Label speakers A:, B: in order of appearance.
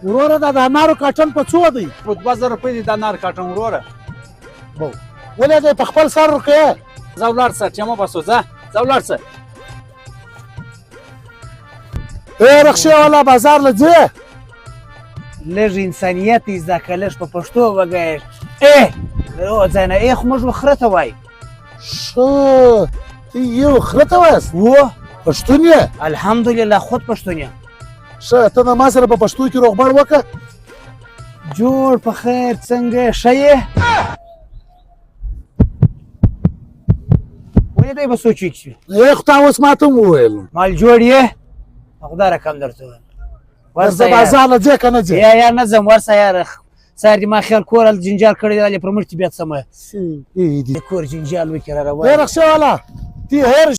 A: وروره دا د انارو کاټن په څو دی؟
B: په 2000 روپۍ دی د انار کاټن وروره.
A: ولې دی په خپل سر ورکوې؟
B: ځه ولاړ شه ټیمه بسو ځه ولاړ شه.
A: ای رخشې والا بازار له ځې؟
C: لږ انسانیت یې زده که لږ په پښتو وږی ځای نه خو موږ خره ته وایي.
A: ښه ته یو خره ته وایاست؟ پښتون یې؟
C: الحمدلله خود پښتون یم.
A: ښه ته د ما سره په پښتو کې روغبړ وکړه.
C: جوړ په خیر څنګه ښه یې؟ ولې دی به سوچ وکړي؟
A: ای خو تا اوس ما ته هم وویل
C: مال جوړ یې؟ خدا رقم درته وایم.
A: ورځه بازار له ځې که نه ځې؟
C: یا نه ځم ورسه یاره سهار دې ما خیال کور هلته جنجال کړی دی هلې پر مړ طبیعت سمه کور جنجال وکړي را روان.
A: ای رخشې والا تی هېر